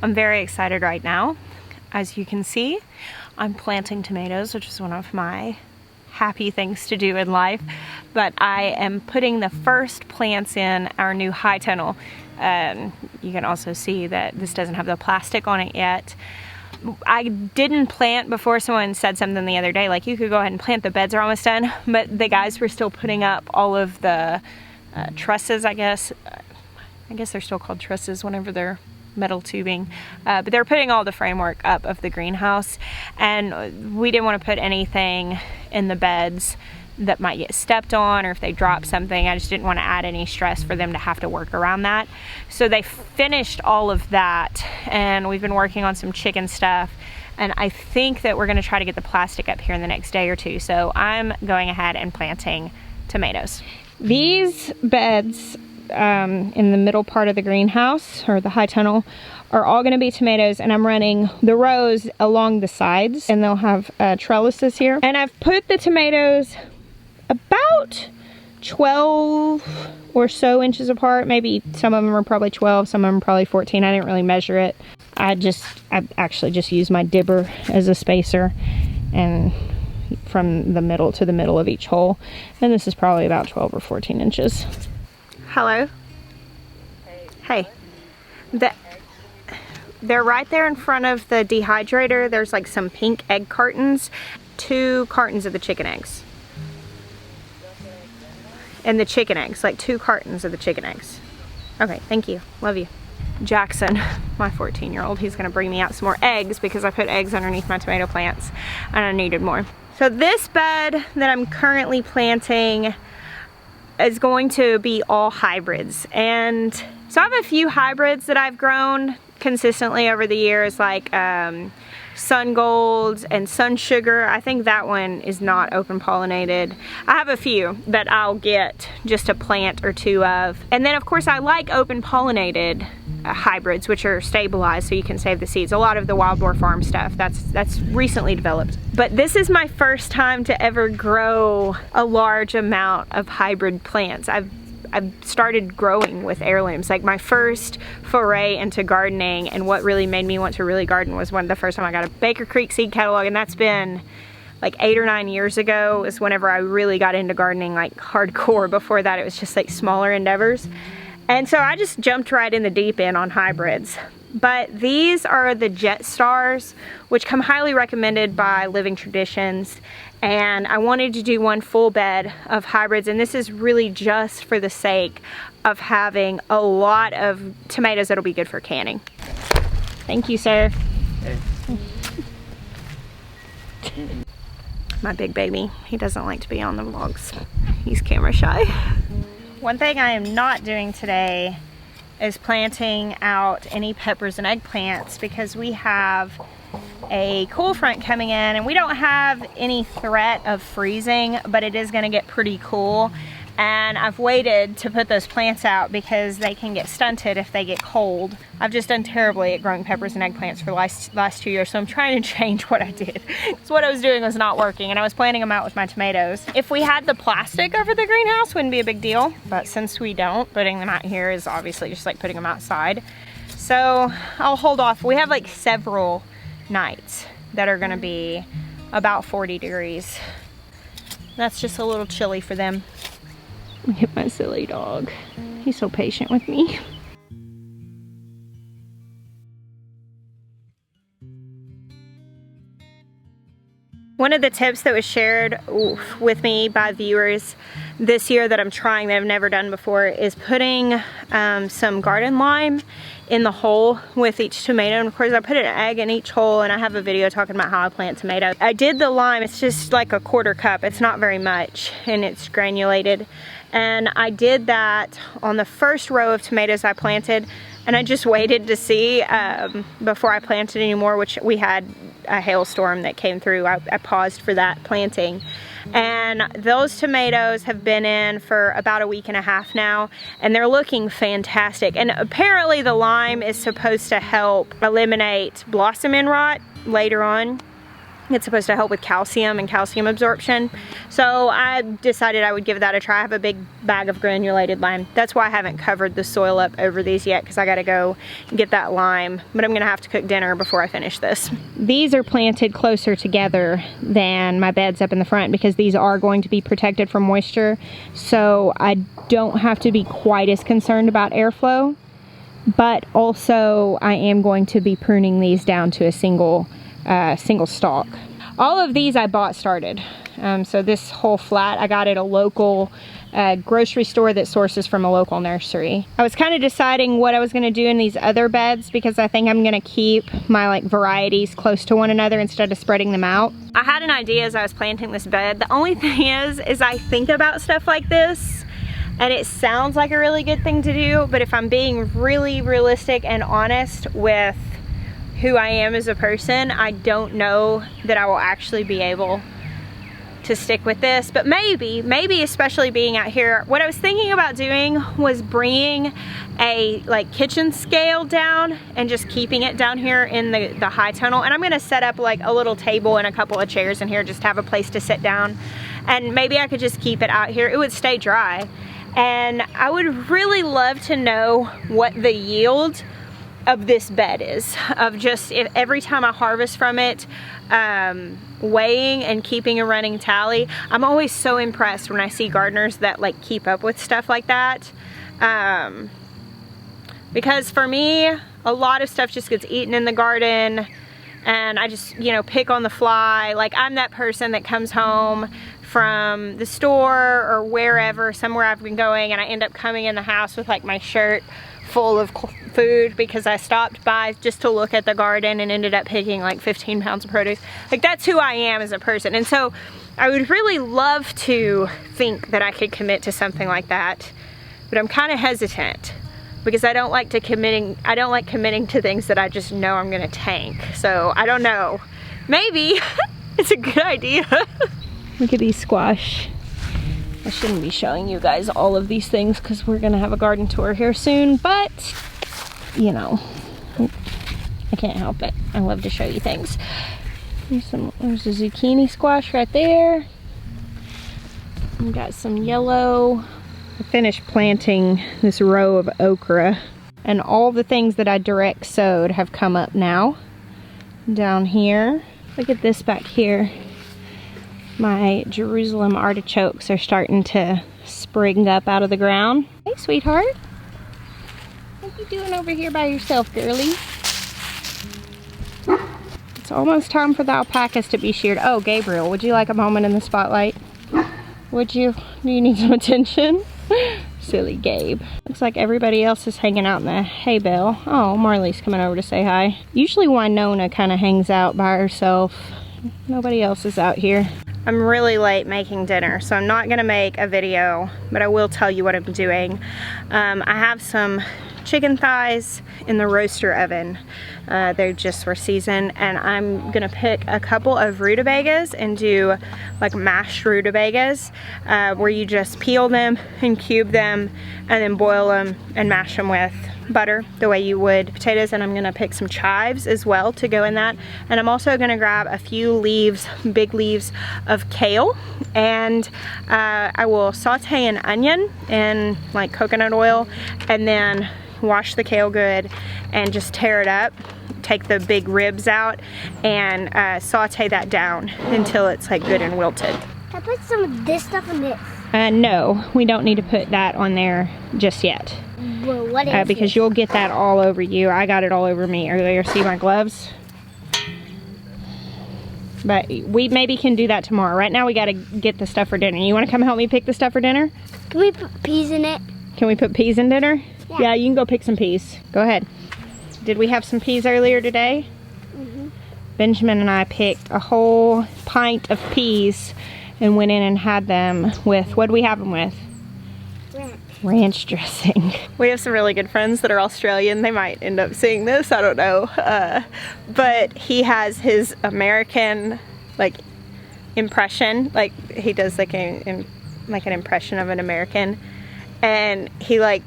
I'm very excited right now. As you can see, I'm planting tomatoes, which is one of my happy things to do in life. But I am putting the first plants in our new high tunnel. You can also see that this doesn't have the plastic on it yet. I didn't plant before. Someone said something the other day, like, you could go ahead and plant, the beds are almost done. But the guys were still putting up all of the trusses, I guess. I guess they're still called trusses whenever they're metal tubing. But they're putting all the framework up of the greenhouse. And we didn't want to put anything in the beds that might get stepped on, or if they drop something. I just didn't want to add any stress for them to have to work around that. So they finished all of that, and we've been working on some chicken stuff, and I think that we're going to try to get the plastic up here in the next day or two. So I'm going ahead and planting tomatoes. These beds in the middle part of the greenhouse, or the high tunnel, are all going to be tomatoes, and I'm running the rows along the sides, and they'll have trellises here. And I've put the tomatoes about 12 or so inches apart. Maybe some of them are probably 12, some of them are probably 14. I didn't really measure it. I actually just used my dibber as a spacer, and from the middle to the middle of each hole. And this is probably about 12 or 14 inches. Hello. Hey. They're right there in front of the dehydrator. There's like some pink egg cartons. 2 cartons of the chicken eggs. And the chicken eggs, like 2 cartons of the chicken eggs. Okay, thank you. Love you. Jackson, my 14-year-old, he's gonna bring me out some more eggs because I put eggs underneath my tomato plants and I needed more. So this bed that I'm currently planting is going to be all hybrids. And so I have a few hybrids that I've grown consistently over the years, like Sun Gold and Sun Sugar. I think that one is not open pollinated. I have a few that I'll get just a plant or 2 of. And then of course I like open pollinated hybrids, which are stabilized so you can save the seeds. A lot of the Wild Boar Farm stuff, that's recently developed. But this is my first time to ever grow a large amount of hybrid plants. I've started growing with heirlooms. Like my first foray into gardening, and what really made me want to really garden, was the first time I got a Baker Creek seed catalog, and that's been like 8 or 9 years ago is whenever I really got into gardening like hardcore. Before that it was just like smaller endeavors. And so I just jumped right in the deep end on hybrids. But these are the Jet Stars, which come highly recommended by Living Traditions. And I wanted to do one full bed of hybrids, and this is really just for the sake of having a lot of tomatoes that'll be good for canning. Thank you, sir. Hey. My big baby, he doesn't like to be on the vlogs. He's camera shy. One thing I am not doing today is planting out any peppers and eggplants, because we have a cool front coming in and we don't have any threat of freezing, but it is going to get pretty cool. And I've waited to put those plants out because they can get stunted if they get cold. I've just done terribly at growing peppers and eggplants for the last 2 years, so I'm trying to change what I did. Because what I was doing was not working, and I was planting them out with my tomatoes. If we had the plastic over the greenhouse, wouldn't be a big deal. But since we don't, putting them out here is obviously just like putting them outside. So I'll hold off. We have like several nights that are gonna be about 40 degrees. That's just a little chilly for them. Look at my silly dog. He's so patient with me. One of the tips that was shared with me by viewers this year that I'm trying, that I've never done before, is putting some garden lime in the hole with each tomato. And of course I put an egg in each hole, and I have a video talking about how I plant tomatoes. I did the lime, it's just like a 1/4 cup. It's not very much, and it's granulated. And I did that on the first row of tomatoes I planted, and I just waited to see before I planted anymore, which we had a hailstorm that came through. I paused for that planting. And those tomatoes have been in for about a week and a half now, and they're looking fantastic. And apparently the lime is supposed to help eliminate blossom end rot later on. It's supposed to help with calcium and calcium absorption. So I decided I would give that a try. I have a big bag of granulated lime. That's why I haven't covered the soil up over these yet, because I gotta go get that lime. But I'm gonna have to cook dinner before I finish this. These are planted closer together than my beds up in the front because these are going to be protected from moisture. So I don't have to be quite as concerned about airflow. But also I am going to be pruning these down to a single stalk. All of these I bought started. So this whole flat, I got at a local grocery store that sources from a local nursery. I was kind of deciding what I was gonna do in these other beds because I think I'm gonna keep my like varieties close to one another instead of spreading them out. I had an idea as I was planting this bed. The only thing is I think about stuff like this and it sounds like a really good thing to do, but if I'm being really realistic and honest with who I am as a person, I don't know that I will actually be able to stick with this. But maybe especially being out here, what I was thinking about doing was bringing a like kitchen scale down and just keeping it down here in the high tunnel. And I'm gonna set up like a little table and a couple of chairs in here, just have a place to sit down. And maybe I could just keep it out here. It would stay dry. And I would really love to know what the yield of this bed is, of just if every time I harvest from it, weighing and keeping a running tally. I'm always so impressed when I see gardeners that like keep up with stuff like that. Because for me, a lot of stuff just gets eaten in the garden and I just, you know, pick on the fly. Like I'm that person that comes home from the store or wherever, somewhere I've been going, and I end up coming in the house with like my shirt full of food because I stopped by just to look at the garden and ended up picking like 15 pounds of produce. Like that's who I am as a person. And so I would really love to think that I could commit to something like that, but I'm kind of hesitant because I don't like committing to things that I just know I'm gonna tank. So I don't know, maybe it's a good idea. Look at these squash. I shouldn't be showing you guys all of these things because we're gonna have a garden tour here soon, but you know, I can't help it. I love to show you things. There's a zucchini squash right there. We got some yellow. I finished planting this row of okra and all the things that I direct sowed have come up now. Down here, look at this back here. My Jerusalem artichokes are starting to spring up out of the ground. Hey, sweetheart. What you doing over here by yourself, girly? It's almost time for the alpacas to be sheared. Oh, Gabriel, would you like a moment in the spotlight? Would you? Do you need some attention? Silly Gabe. Looks like everybody else is hanging out in the hay bale. Oh, Marley's coming over to say hi. Usually Winona kind of hangs out by herself. Nobody else is out here. I'm really late making dinner, so I'm not gonna make a video, but I will tell you what I'm doing. I have some chicken thighs in the roaster oven. They're just for season, and I'm gonna pick a couple of rutabagas and do like mashed rutabagas, where you just peel them and cube them and then boil them and mash them with butter the way you would potatoes. And I'm gonna pick some chives as well to go in that. And I'm also gonna grab a few leaves, big leaves of kale, and I will saute an onion in like coconut oil and then wash the kale good and just tear it up, take the big ribs out, and saute that down until it's like good and wilted. Can I put some of this stuff in this? No, we don't need to put that on there just yet. Well, what is because this? You'll get that all over you. I got it all over me earlier. See my gloves? But we maybe can do that tomorrow. Right now we gotta get the stuff for dinner. You wanna come help me pick the stuff for dinner? Can we put peas in it? Can we put peas in dinner? Yeah. You can go pick some peas. Go ahead. Did we have some peas earlier today? Mm-hmm. Benjamin and I picked a whole pint of peas and went in and had them with, what do we have them with? Ranch dressing. We have some really good friends that are Australian. They might end up seeing this, I don't know. But he has his American like impression, like he does like an impression of an American, and he like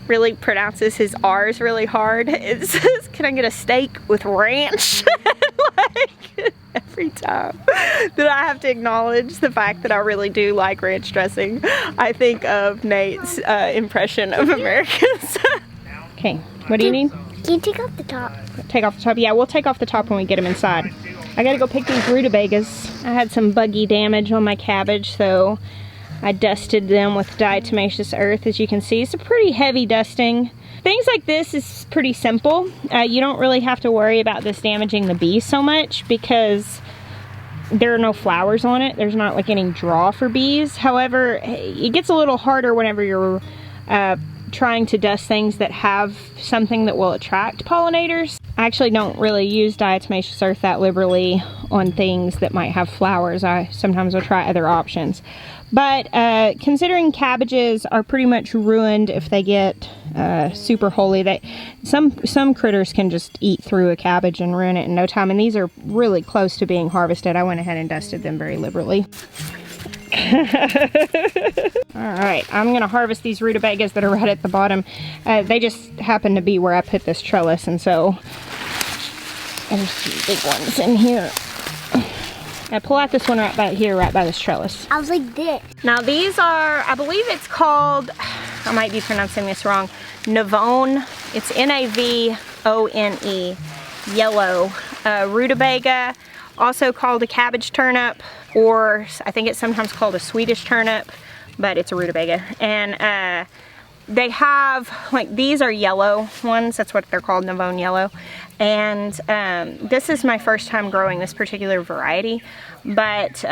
really pronounces his R's really hard. It says, "Can I get a steak with ranch?" Like, Every time that I have to acknowledge the fact that I really do like ranch dressing, I think of Nate's impression of Americans. Okay, what do you need? Can you take off the top? Take off the top? Yeah, we'll take off the top when we get them inside. I gotta go pick these rutabagas. I had some buggy damage on my cabbage, so I dusted them with diatomaceous earth. As you can see, it's a pretty heavy dusting. Things like this is pretty simple. You don't really have to worry about this damaging the bees so much because there are no flowers on it. There's not like any draw for bees. However, it gets a little harder whenever you're trying to dust things that have something that will attract pollinators. I actually don't really use diatomaceous earth that liberally on things that might have flowers. I sometimes will try other options. But considering cabbages are pretty much ruined if they get super holy, some critters can just eat through a cabbage and ruin it in no time, and these are really close to being harvested. I went ahead and dusted them very liberally. Alright, I'm gonna harvest these rutabagas that are right at the bottom. They just happen to be where I put this trellis, and so there's some big ones in here. I pull out this one right by here, right by this trellis. I was like this. Now these are, I believe it's called, I might be pronouncing this wrong, Navone. It's N-A-V-O-N-E, yellow rutabaga, also called a cabbage turnip, or I think it's sometimes called a Swedish turnip, but it's a rutabaga. And they have, like, these are yellow ones, that's what they're called, Navone yellow. And this is my first time growing this particular variety, but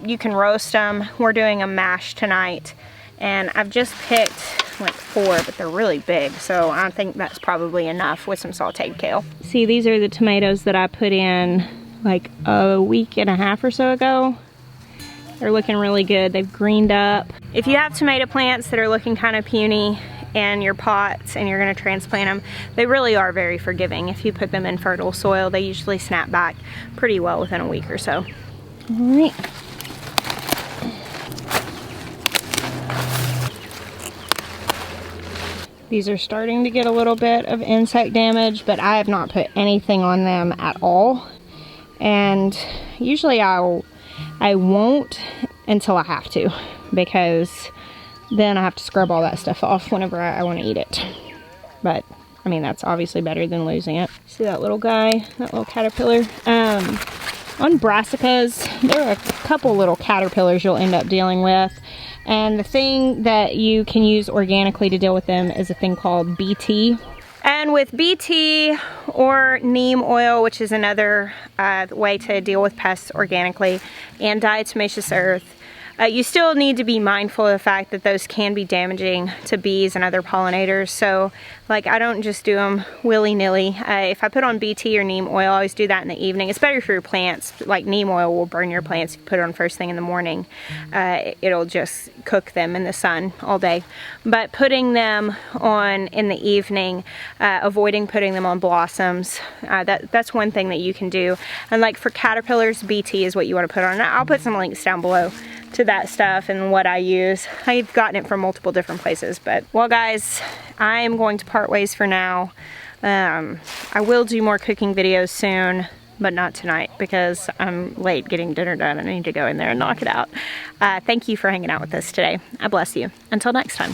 you can roast them. We're doing a mash tonight, and I've just picked like 4, but they're really big, so I think that's probably enough with some sauteed kale. See, these are the tomatoes that I put in like a week and a half or so ago. They're looking really good. They've greened up. If you have tomato plants that are looking kind of puny in your pots and you're going to transplant them, they really are very forgiving. If you put them in fertile soil, they usually snap back pretty well within a week or so. All right. These are starting to get a little bit of insect damage, but I have not put anything on them at all. And usually I won't until I have to, because then I have to scrub all that stuff off whenever I want to eat it. But I mean, that's obviously better than losing it. See that little guy, that little caterpillar? On brassicas, there are a couple little caterpillars you'll end up dealing with. And the thing that you can use organically to deal with them is a thing called BT. And with BT or neem oil, which is another way to deal with pests organically, and diatomaceous earth, you still need to be mindful of the fact that those can be damaging to bees and other pollinators. So, like, I don't just do them willy-nilly. If I put on BT or neem oil, I always do that in the evening. It's better for your plants. Like, neem oil will burn your plants if you put it on first thing in the morning. It'll just cook them in the sun all day. But putting them on in the evening, avoiding putting them on blossoms, that's one thing that you can do. And like for caterpillars, BT is what you want to put on. I'll put some links down below to that stuff and what I use. I've gotten it from multiple different places. But, well guys, I am going to part ways for now. I will do more cooking videos soon, but not tonight because I'm late getting dinner done and I need to go in there and knock it out. Thank you for hanging out with us today. I bless you. Until next time.